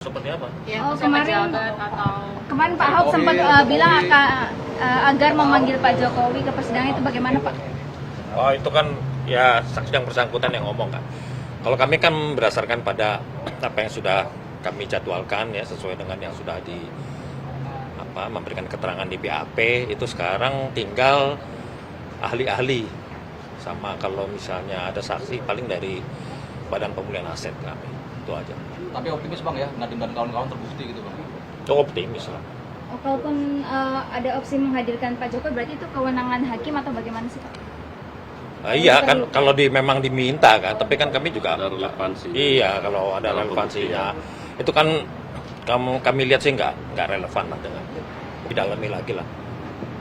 Seperti apa? Ya, kemarin Pak Ahok sempat bilang agar memanggil Pak Jokowi ke persidangan, itu bagaimana Pak? Oh, itu kan ya saksi yang bersangkutan yang ngomong kan. Kalau kami kan berdasarkan pada apa yang sudah kami jadwalkan ya, sesuai dengan yang sudah memberikan keterangan di BAP, itu sekarang tinggal ahli-ahli sama kalau misalnya ada saksi paling dari Badan Pemulihan Aset kami. Itu aja. Tapi optimis Bang ya, Nadiem dan kawan-kawan terbukti gitu Bang? Itu optimis lah. Kalaupun ada opsi menghadirkan Pak Jokowi, berarti itu kewenangan hakim atau bagaimana sih Pak? Iya kan, kalau memang diminta kan, tapi kan kami juga ada relevansi. Iya, kalau ada relevansinya, itu kan kami lihat sih nggak relevan lah dengan didalami lagi lah.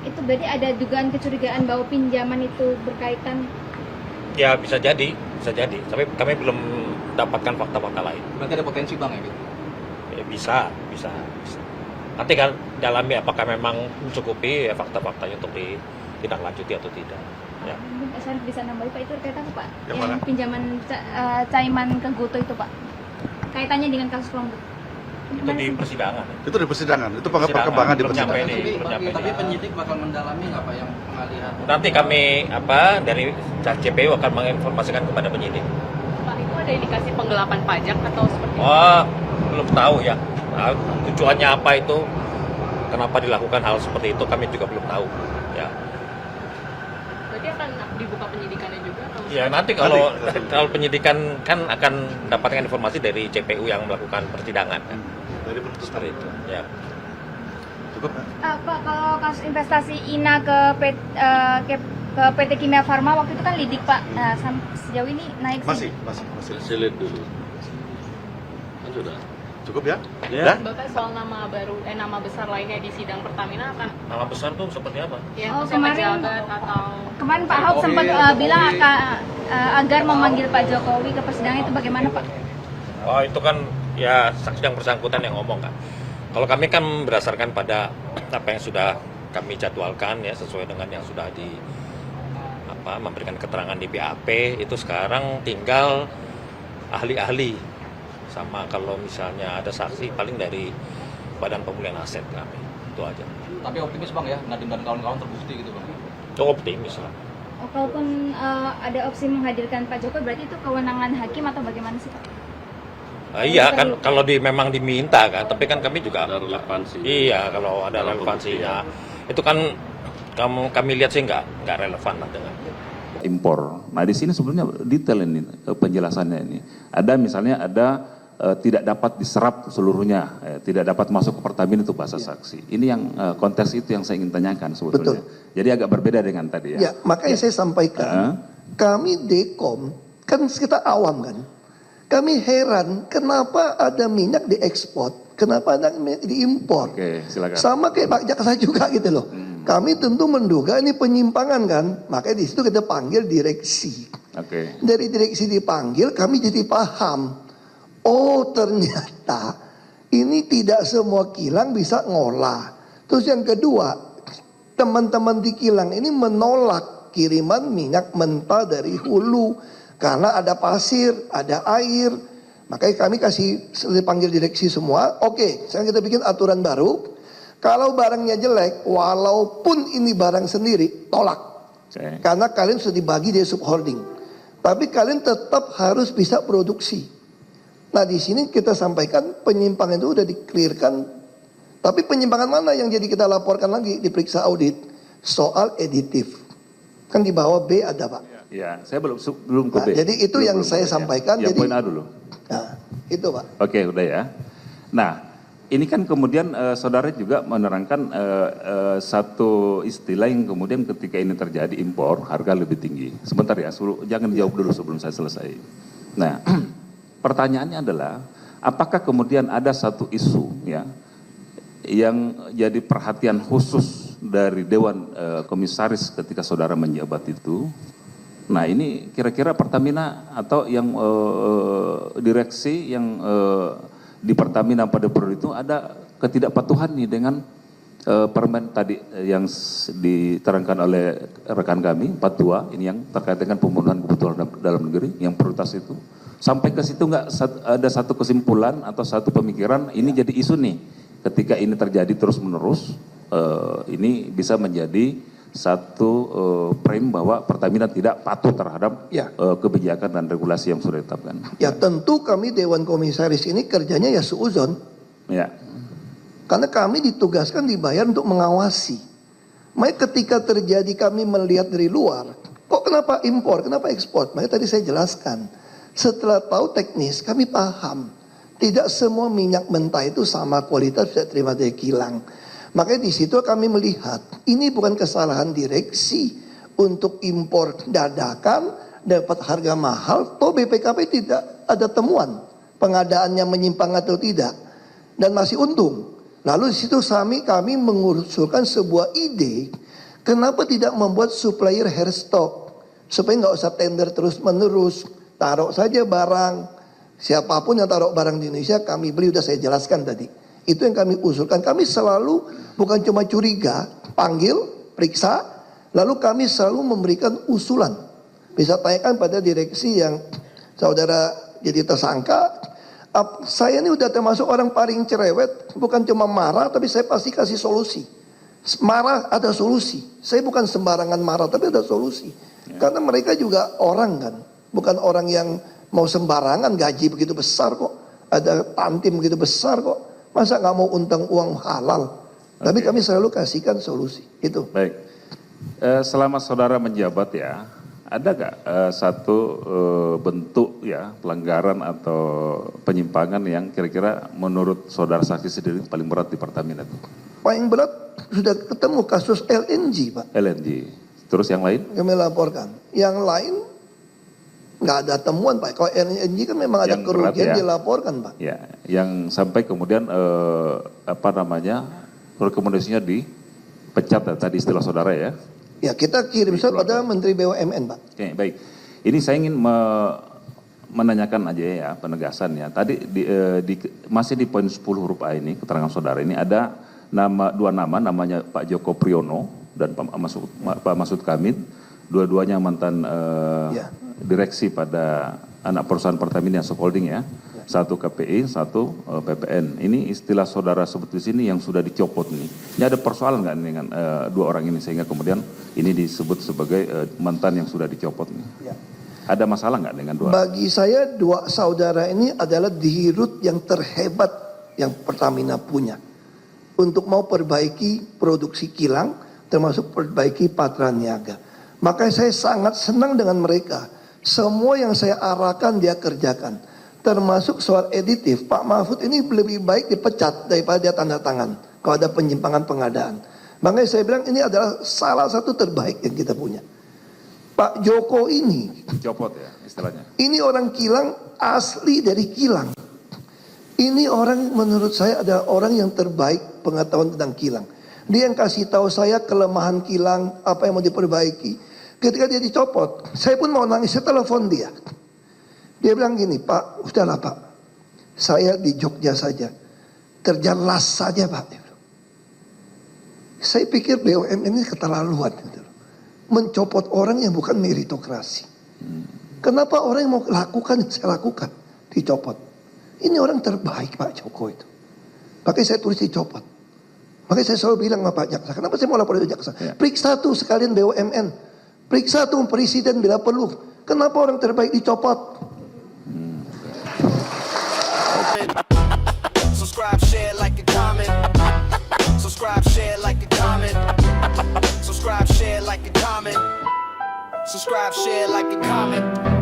Itu berarti ada dugaan kecurigaan bahwa pinjaman itu berkaitan? Ya bisa jadi, tapi kami belum dapatkan fakta-fakta lain. Berarti ada potensi Bang ya gitu? Ya, bisa. Nanti kan dalami apakah memang mencukupi ya, fakta-faktanya untuk ditindaklanjuti atau tidak. Ya. Mungkin Pak Syarif bisa nambahin Pak, itu terkait apa Pak? Yang Yang mana? pinjaman Caiman ke Goto itu Pak, kaitannya dengan kasus Chromebook? Itu di persidangan. Itu di persidangan, itu Persidangan, perkembangan di belum persidangan. nyampe Tapi di- penyidik bakal mendalami nggak Pak yang pengalihan? Nanti kami dari CPU akan menginformasikan kepada penyidik. Pak, itu ada indikasi penggelapan pajak atau seperti apa? Oh, belum tahu ya. Nah, tujuannya apa itu? Kenapa dilakukan hal seperti itu? Kami juga belum tahu. Ya, Berarti akan dibuka penyidikannya juga atau? ya nanti kalau penyidikan kan akan mendapatkan informasi dari CPU yang melakukan persidangan. Kan? Dari putusan Seperti itu. Ya. Cukup ya? Pak, kalau kasus investasi INA ke PT Kimia Farma waktu itu kan lidik Pak, sejauh ini naik sih? Masih. Saya lihat dulu. Kan sudah. Cukup ya? Ya. Bapak soal nama besar lainnya di sidang Pertamina akan Nama besar tuh seperti apa? ya Oh, misalnya kemarin- pejabat atau Kemarin Pak Ahok sempat bilang agar memanggil Pak Jokowi ke persidangan, itu bagaimana Pak? Oh, itu kan ya saksi yang bersangkutan yang ngomong kan. Kalau kami kan berdasarkan pada apa yang sudah kami jadwalkan ya, sesuai dengan yang sudah memberikan keterangan di BAP, itu sekarang tinggal ahli-ahli sama kalau misalnya ada saksi paling dari Badan Pemulihan Aset kami. Itu aja. Tapi optimis Bang ya, Nadiem dan kawan-kawan terbukti gitu Bang? Itu optimis lah. Kalaupun ada opsi menghadirkan Pak Jokowi, berarti itu kewenangan hakim atau bagaimana sih Pak? Iya kan, kalau memang diminta kan, tapi kan kami juga Ada relevansi. Iya, kalau ada relevansinya, itu kan kami lihat sih nggak relevan lah dengan impor. Nah di sini sebenarnya detail ini penjelasannya ini. Ada misalnya tidak dapat diserap seluruhnya, tidak dapat masuk ke Pertamina itu bahasa saksi. Ini yang konteks itu yang saya ingin tanyakan sebetulnya. Jadi agak berbeda dengan tadi ya. Ya, makanya saya sampaikan, kami Dekom, kan kita awam kan. Kami heran kenapa ada minyak diekspor, kenapa ada minyak diimpor. Oke, silakan. Sama kayak Pak Jaksa juga gitu loh. Kami tentu menduga ini penyimpangan kan, makanya di situ kita panggil direksi. Oke. Dari direksi dipanggil, kami jadi paham. Oh ternyata ini tidak semua kilang bisa ngolah. Terus yang kedua, teman-teman di kilang ini menolak kiriman minyak mentah dari hulu. Karena ada pasir, ada air. Makanya kami dipanggil direksi semua. Oke, sekarang kita bikin aturan baru. Kalau barangnya jelek, walaupun ini barang sendiri, tolak. Oke. Karena kalian sudah dibagi dari subholding. Tapi kalian tetap harus bisa produksi. Nah di sini kita sampaikan penyimpangan itu udah di-clearkan. Tapi penyimpangan mana yang jadi kita laporkan lagi, diperiksa audit? Soal editif. Kan di bawah B ada Pak. Ya, saya belum ke Nah, B. jadi itu yang saya ya. sampaikan. Yang Jadi poin A dulu. Nah, itu Pak. Oke, udah ya. Nah, ini kan kemudian saudara juga menerangkan satu istilah yang kemudian ketika ini terjadi impor, harga lebih tinggi. Sebentar ya, jangan dijawab dulu sebelum saya selesai. Nah, pertanyaannya adalah, apakah kemudian ada satu isu ya yang jadi perhatian khusus dari Dewan Komisaris ketika saudara menjabat itu? Nah ini kira-kira Pertamina atau yang direksi yang di Pertamina pada periode itu ada ketidakpatuhan nih dengan permen tadi yang diterangkan oleh rekan kami 42 ini yang terkait dengan pemenuhan kebutuhan dalam negeri yang prioritas itu. Sampai ke situ nggak ada satu kesimpulan atau satu pemikiran ini jadi isu nih. Ketika ini terjadi terus-menerus, ini bisa menjadi satu frame bahwa Pertamina tidak patuh terhadap Ya. kebijakan dan regulasi yang sudah ditetapkan. Ya tentu kami Dewan Komisaris ini kerjanya ya suuzon. Ya. Karena kami ditugaskan dibayar untuk mengawasi. Makanya ketika terjadi kami melihat dari luar, kok kenapa impor, kenapa ekspor? Makanya tadi saya jelaskan. Setelah tahu teknis, kami paham. Tidak semua minyak mentah itu sama kualitas bisa terima dari kilang. Makanya di situ kami melihat ini bukan kesalahan direksi untuk impor dadakan dapat harga mahal. Toh BPKP tidak ada temuan pengadaannya menyimpang atau tidak dan masih untung. Lalu di situ kami mengusulkan sebuah ide, kenapa tidak membuat supplier hair stock supaya nggak usah tender terus menerus, taruh saja barang. Siapapun yang taruh barang di Indonesia kami beli, udah saya jelaskan tadi. Itu yang kami usulkan. Kami selalu bukan cuma curiga, panggil, periksa, lalu kami selalu memberikan usulan. Bisa tanyakan pada direksi yang saudara jadi tersangka. Saya ini udah termasuk orang paling cerewet, bukan cuma marah, tapi saya pasti kasih solusi. Marah ada solusi. Saya bukan sembarangan marah, tapi ada solusi. Karena mereka juga orang kan, bukan orang yang mau sembarangan, gaji begitu besar kok, ada tantim begitu besar kok. Masa nggak mau untung uang halal? Tapi kami selalu kasihkan solusi. Itu. Baik. Selama saudara menjabat ya, ada nggak satu bentuk ya pelanggaran atau penyimpangan yang kira-kira menurut saudara saksi sendiri paling berat di Pertamina itu? Paling berat sudah ketemu kasus LNG, Pak. LNG. Terus yang lain? Kami laporkan. Yang lain nggak ada temuan, Pak. Kalau LNG kan memang ada Yang berat, kerugian ya. dilaporkan, Pak. Ya, yang sampai kemudian rekomendasinya dipecat tadi istilah saudara ya. Ya kita kirim surat pada Menteri BUMN, Pak. Oke, baik. Ini saya ingin menanyakan aja ya penegasan ya. Tadi masih di poin 10 huruf A ini keterangan saudara ini ada dua nama, namanya Pak Joko Priyono dan Pak Masud Kamil, dua-duanya mantan Ya. direksi pada anak perusahaan Pertamina Holding ya. Satu KPI, satu PPN. Ini istilah saudara sebut di sini yang sudah dicopot nih. Ini ada persoalan nggak dengan dua orang ini sehingga kemudian ini disebut sebagai mantan yang sudah dicopot nih? Ya. Ada masalah nggak dengan dua? Bagi saya dua saudara ini adalah dirut yang terhebat yang Pertamina punya. Untuk mau perbaiki produksi kilang, termasuk perbaiki Patra Niaga. Makanya saya sangat senang dengan mereka. Semua yang saya arahkan dia kerjakan. Termasuk soal editif, Pak Mahfud ini lebih baik dipecat daripada dia tanda tangan kalau ada penyimpangan pengadaan. Makanya saya bilang ini adalah salah satu terbaik yang kita punya. Pak Joko ini, Copot ya istilahnya. ini orang kilang asli dari kilang. Ini orang menurut saya adalah orang yang terbaik pengetahuan tentang kilang. Dia yang kasih tahu saya kelemahan kilang, apa yang mau diperbaiki. Ketika dia dicopot, saya pun mau nangis, saya telepon dia. Dia bilang gini, Pak, udahlah Pak, saya di Jogja saja, kerja las saja Pak. Saya pikir BUMN ini keterlaluan, gitu. Mencopot orang yang bukan meritokrasi. Kenapa orang yang mau lakukan yang saya lakukan, dicopot. Ini orang terbaik Pak Joko itu. Makanya saya tulis dicopot. Makanya saya selalu bilang sama Pak Jaksa, kenapa saya mau lapor ke Jaksa? Ya. Periksa tuh sekalian BUMN, periksa tuh presiden bila perlu. Kenapa orang terbaik dicopot? Subscribe, share, like, and comment. Subscribe, share, like, and comment. Subscribe, share, like, and comment. Subscribe, share, like, and comment.